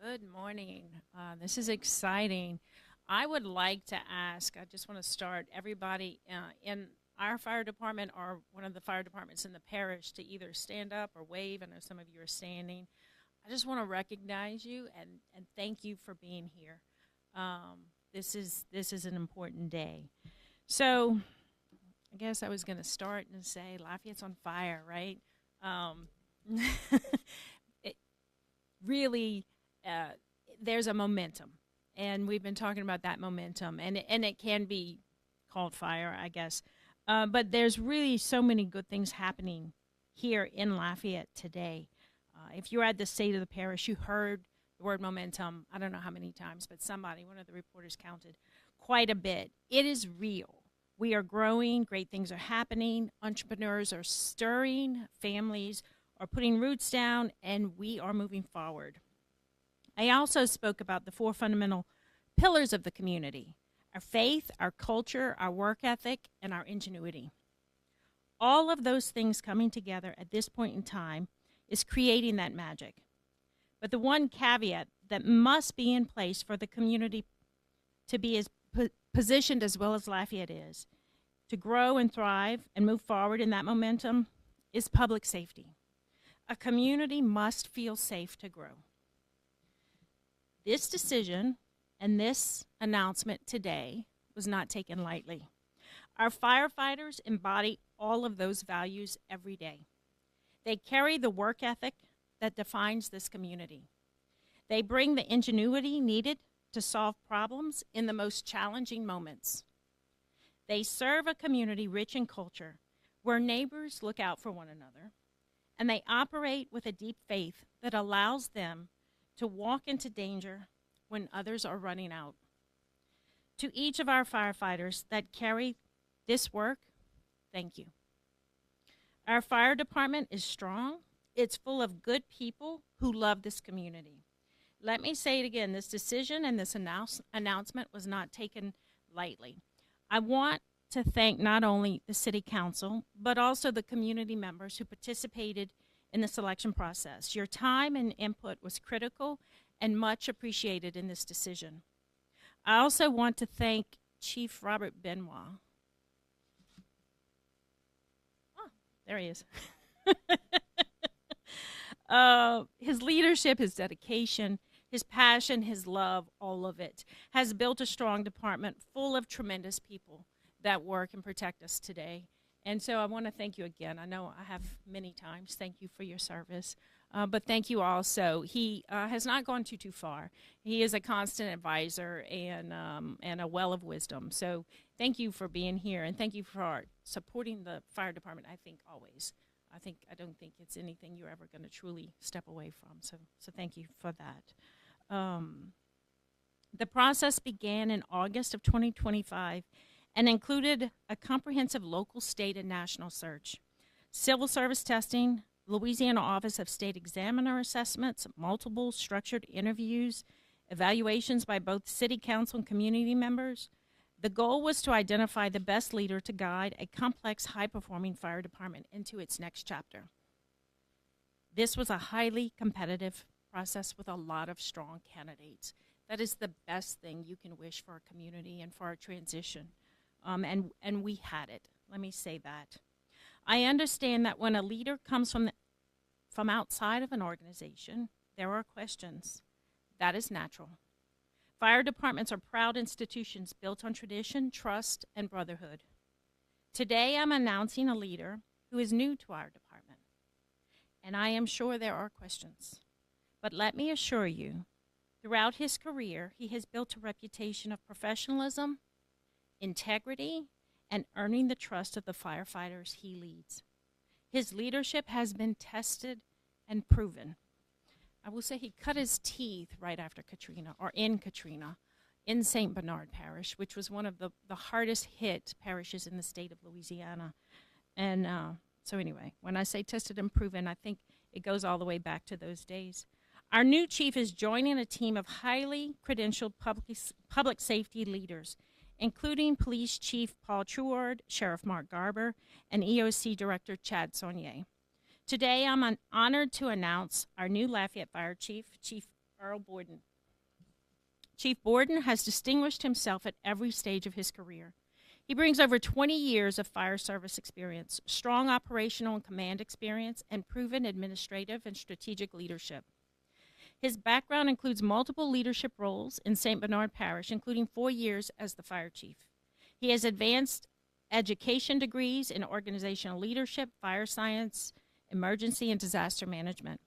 Good morning. This is exciting. I would like to ask, I just want to start everybody in our fire department or one of the fire departments in the parish to either stand up or wave. I know some of you are standing. I just want to recognize you and thank you for being here. This is an important day. So I guess I was going to start and say Lafayette's on fire, right? It really, there's a momentum, and we've been talking about that momentum, and it can be called fire, I guess. But there's really so many good things happening here in Lafayette today. If you're at the state of the parish, you heard the word momentum, I don't know how many times, but one of the reporters counted quite a bit. It is real. We are growing, great things are happening, entrepreneurs are stirring, families are putting roots down, and we are moving forward. I also spoke about the 4 fundamental pillars of the community: our faith, our culture, our work ethic, and our ingenuity. All of those things coming together at this point in time is creating that magic. But the one caveat that must be in place for the community to be as positioned as well as Lafayette is, to grow and thrive and move forward in that momentum, is public safety. A community must feel safe to grow. This decision and this announcement today was not taken lightly. Our firefighters embody all of those values every day. They carry the work ethic that defines this community. They bring the ingenuity needed to solve problems in the most challenging moments. They serve a community rich in culture where neighbors look out for one another, and they operate with a deep faith that allows them to walk into danger when others are running out. To each of our firefighters that carry this work, thank you. Our fire department is strong. It's full of good people who love this community. Let me say it again, this decision and this announcement was not taken lightly. I want to thank not only the City Council, but also the community members who participated in the selection process. Your time and input was critical and much appreciated in this decision. I also want to thank Chief Robert Benoit. Oh, there he is. His leadership, his dedication, his passion, his love, all of it has built a strong department full of tremendous people that work and protect us today. And so I want to thank you again. I know I have many times. Thank you for your service. But thank you also. He has not gone too far. He is a constant advisor and a well of wisdom. So thank you for being here, and thank you for supporting the fire department, I think, always. I don't think it's anything you're ever going to truly step away from. So thank you for that. The process began in August of 2025 and included a comprehensive local, state, and national search, civil service testing, Louisiana Office of State Examiner assessments, multiple structured interviews, evaluations by both city council and community members. The goal was to identify the best leader to guide a complex, high-performing fire department into its next chapter. This was a highly competitive process with a lot of strong candidates. That is the best thing you can wish for our community and for our transition. And we had it. Let me say that. I understand that when a leader comes from outside of an organization, there are questions. That is natural. Fire departments are proud institutions built on tradition, trust, and brotherhood. Today, I'm announcing a leader who is new to our department, and I am sure there are questions. But let me assure you, throughout his career, he has built a reputation of professionalism, integrity, and earning the trust of the firefighters he leads. His leadership has been tested and proven. I will say he cut his teeth right after Katrina, or in Katrina, in St. Bernard Parish, which was one of the hardest hit parishes in the state of Louisiana. And so anyway, when I say tested and proven, I think it goes all the way back to those days. Our new chief is joining a team of highly credentialed public safety leaders, including Police Chief Paul Truard, Sheriff Mark Garber, and EOC Director Chad Saunier. Today, I'm honored to announce our new Lafayette Fire Chief, Chief Earl Borden. Chief Borden has distinguished himself at every stage of his career. He brings over 20 years of fire service experience, strong operational and command experience, and proven administrative and strategic leadership. His background includes multiple leadership roles in St. Bernard Parish, including 4 years as the fire chief. He has advanced education degrees in organizational leadership, fire science, emergency and disaster management.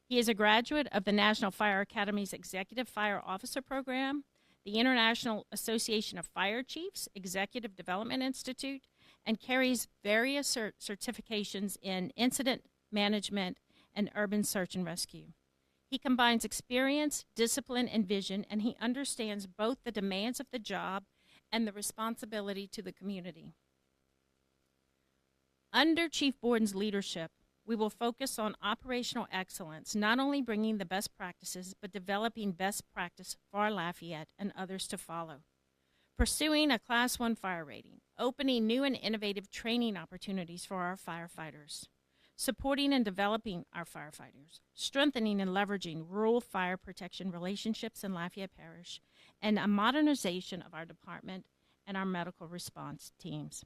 He is a graduate of the National Fire Academy's Executive Fire Officer Program, the International Association of Fire Chiefs Executive Development Institute, and carries various certifications in incident management and urban search and rescue. He combines experience, discipline, and vision, and he understands both the demands of the job and the responsibility to the community. Under Chief Borden's leadership, we will focus on operational excellence, not only bringing the best practices, but developing best practice for Lafayette and others to follow. Pursuing a Class 1 fire rating, opening new and innovative training opportunities for our firefighters, supporting and developing our firefighters, strengthening and leveraging rural fire protection relationships in Lafayette Parish, and a modernization of our department and our medical response teams.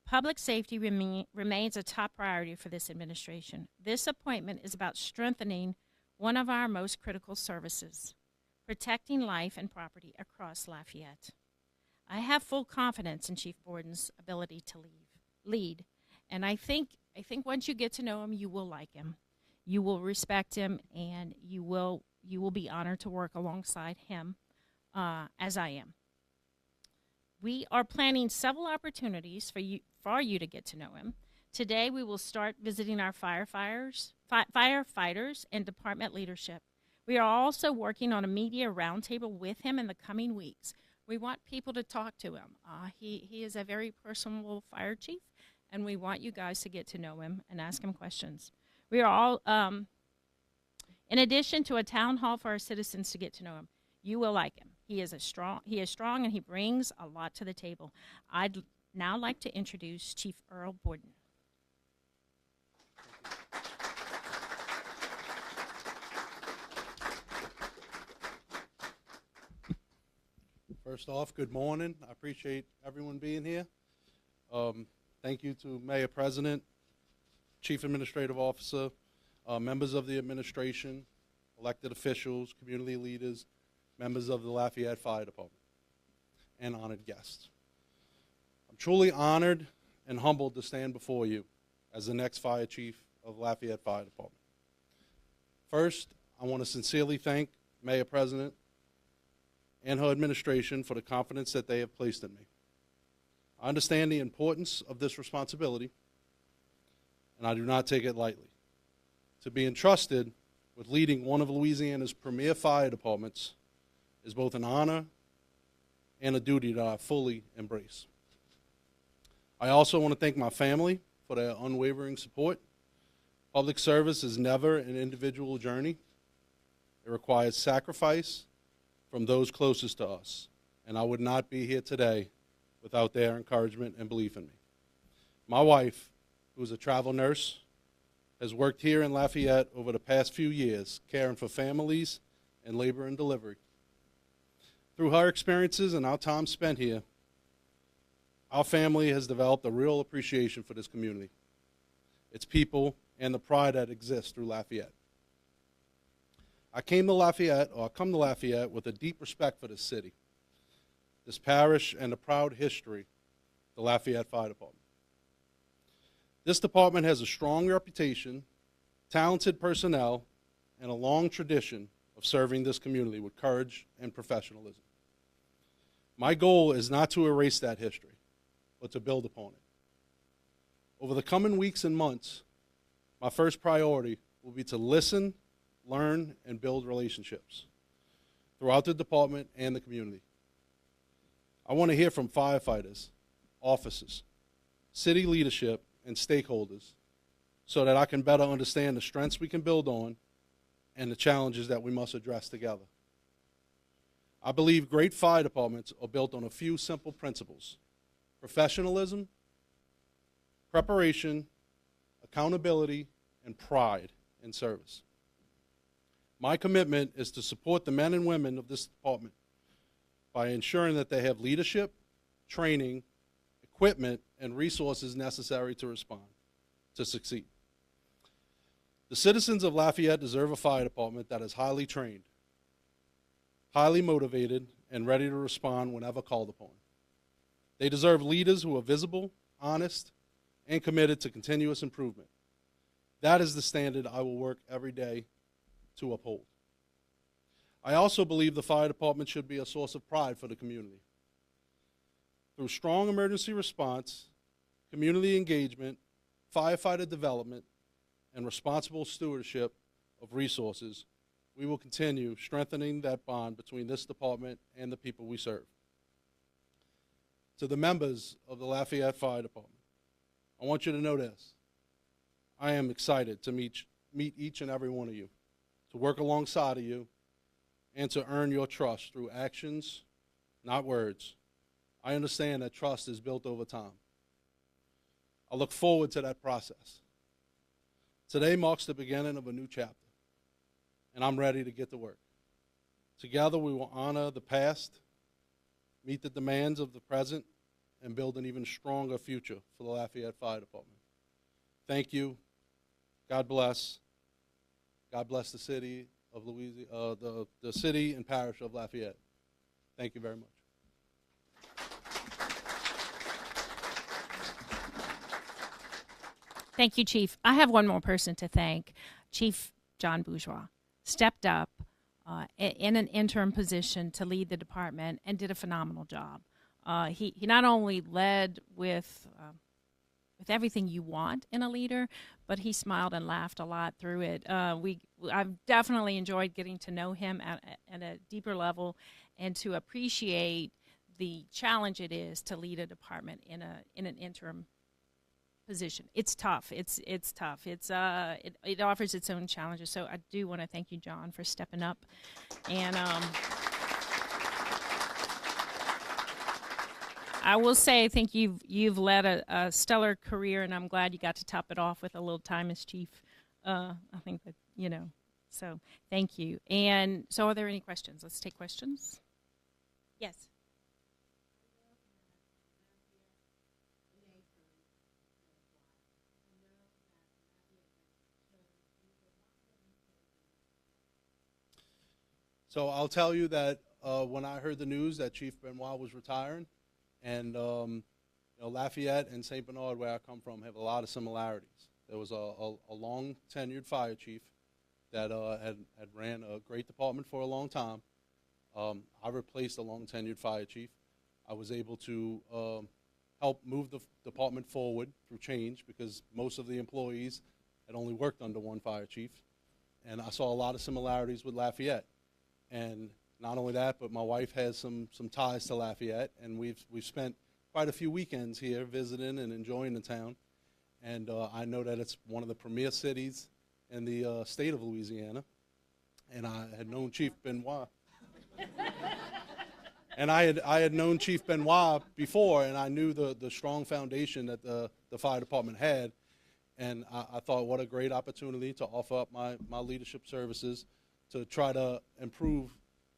Public safety remains a top priority for this administration. This appointment is about strengthening one of our most critical services, protecting life and property across Lafayette. I have full confidence in Chief Borden's ability to lead, and I think once you get to know him, you will like him, you will respect him, and you will be honored to work alongside him as I am. We are planning several opportunities for you to get to know him. Today, we will start visiting our firefighters and department leadership. We are also working on a media roundtable with him in the coming weeks. We want people to talk to him. He is a very personable fire chief, and we want you guys to get to know him and ask him questions. We are all, in addition to a town hall for our citizens to get to know him, you will like him. He is strong, and he brings a lot to the table. I'd now like to introduce Chief Earl Borden. First off, good morning. I appreciate everyone being here. Thank you to Mayor-President, Chief Administrative Officer, members of the administration, elected officials, community leaders, members of the Lafayette Fire Department, and honored guests. I'm truly honored and humbled to stand before you as the next Fire Chief of Lafayette Fire Department. First, I want to sincerely thank Mayor-President and her administration for the confidence that they have placed in me. I understand the importance of this responsibility, and I do not take it lightly. To be entrusted with leading one of Louisiana's premier fire departments is both an honor and a duty that I fully embrace. I also want to thank my family for their unwavering support. Public service is never an individual journey. It requires sacrifice from those closest to us, and I would not be here today without their encouragement and belief in me. My wife, who is a travel nurse, has worked here in Lafayette over the past few years, caring for families and labor and delivery. Through her experiences and our time spent here, our family has developed a real appreciation for this community, its people, and the pride that exists through Lafayette. I come to Lafayette with a deep respect for this city, this parish, and the proud history of the Lafayette Fire Department. This department has a strong reputation, talented personnel, and a long tradition of serving this community with courage and professionalism. My goal is not to erase that history, but to build upon it. Over the coming weeks and months, my first priority will be to listen, learn, and build relationships throughout the department and the community. I want to hear from firefighters, officers, city leadership, and stakeholders so that I can better understand the strengths we can build on and the challenges that we must address together. I believe great fire departments are built on a few simple principles: professionalism, preparation, accountability, and pride in service. My commitment is to support the men and women of this department by ensuring that they have leadership, training, equipment, and resources necessary to respond, to succeed. The citizens of Lafayette deserve a fire department that is highly trained, highly motivated, and ready to respond whenever called upon. They deserve leaders who are visible, honest, and committed to continuous improvement. That is the standard I will work every day to uphold. I also believe the fire department should be a source of pride for the community. Through strong emergency response, community engagement, firefighter development, and responsible stewardship of resources, we will continue strengthening that bond between this department and the people we serve. To the members of the Lafayette Fire Department, I want you to know this. I am excited to meet each and every one of you, to work alongside of you, and to earn your trust through actions, not words. I understand that trust is built over time. I look forward to that process. Today marks the beginning of a new chapter, and I'm ready to get to work. Together we will honor the past, meet the demands of the present, and build an even stronger future for the Lafayette Fire Department. Thank you. God bless. God bless the city of Louisiana, the city and parish of Lafayette. Thank you very much. Thank you, Chief. I have one more person to thank. Chief John Bourgeois stepped up in an interim position to lead the department and did a phenomenal job. He not only led with everything you want in a leader, but he smiled and laughed a lot through it. I've definitely enjoyed getting to know him at a deeper level and to appreciate the challenge it is to lead a department in an interim position. It's tough. It's tough. It offers its own challenges. So I do want to thank you, John, for stepping up. And I will say I think you've led a stellar career, and I'm glad you got to top it off with a little time as chief. I think that, so thank you. And so are there any questions? Let's take questions. Yes. So I'll tell you that when I heard the news that Chief Benoit was retiring, and Lafayette and St. Bernard, where I come from, have a lot of similarities. There was a long tenured fire chief that had ran a great department for a long time. I replaced a long tenured fire chief. I was able to help move the department forward through change because most of the employees had only worked under one fire chief. And I saw a lot of similarities with Lafayette. And not only that, but my wife has some ties to Lafayette, and we've spent quite a few weekends here visiting and enjoying the town. And I know that it's one of the premier cities in the state of Louisiana. And I had known Chief Benoit. And I had known Chief Benoit before, and I knew the strong foundation that the fire department had. And I thought, what a great opportunity to offer up my leadership services to try to improve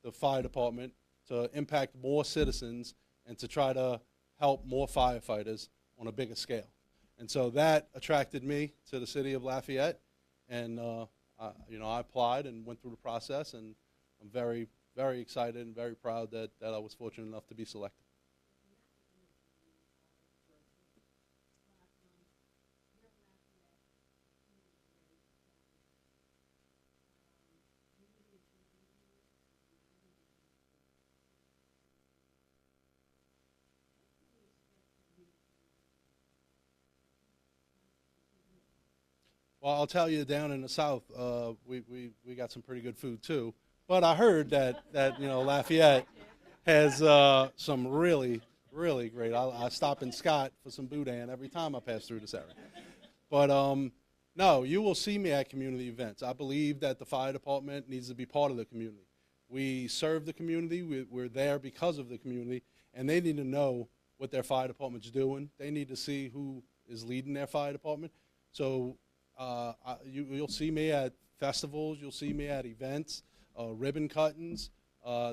the fire department, to impact more citizens, and to try to help more firefighters on a bigger scale. And so that attracted me to the city of Lafayette, and I applied and went through the process, and I'm very, very excited and very proud that I was fortunate enough to be selected. Well, I'll tell you, down in the South, we got some pretty good food too. But I heard that Lafayette has some really, really great. I stop in Scott for some boudin every time I pass through this area. But no, you will see me at community events. I believe that the fire department needs to be part of the community. We serve the community. We're there because of the community, and they need to know what their fire department's doing. They need to see who is leading their fire department. So you'll see me at festivals, you'll see me at events, ribbon cuttings.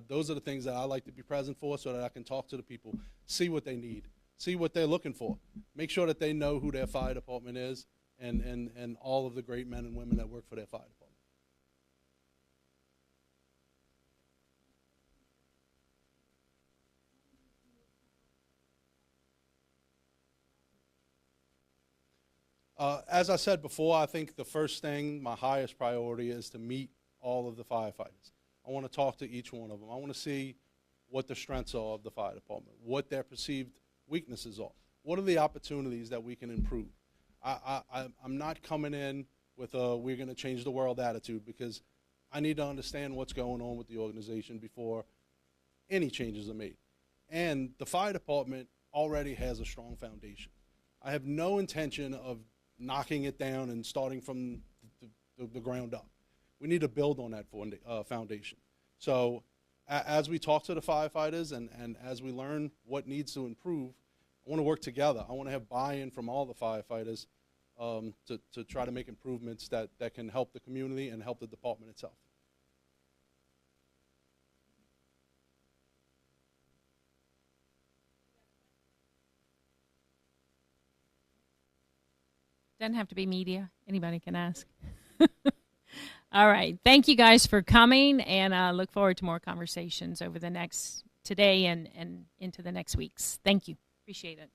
Those are the things that I like to be present for so that I can talk to the people, see what they need, see what they're looking for, make sure that they know who their fire department is and all of the great men and women that work for their fire department. As I said before, I think the first thing, my highest priority, is to meet all of the firefighters. I want to talk to each one of them. I want to see what the strengths are of the fire department, what their perceived weaknesses are. What are the opportunities that we can improve? I'm not coming in with a we're going to change the world attitude, because I need to understand what's going on with the organization before any changes are made. And the fire department already has a strong foundation. I have no intention of knocking it down and starting from the ground up. We need to build on that foundation. So as we talk to the firefighters and as we learn what needs to improve, I want to work together. I want to have buy-in from all the firefighters to try to make improvements that can help the community and help the department itself. Doesn't have to be media. Anybody can ask. All right. Thank you guys for coming, and I look forward to more conversations over today and into the next weeks. Thank you. Appreciate it.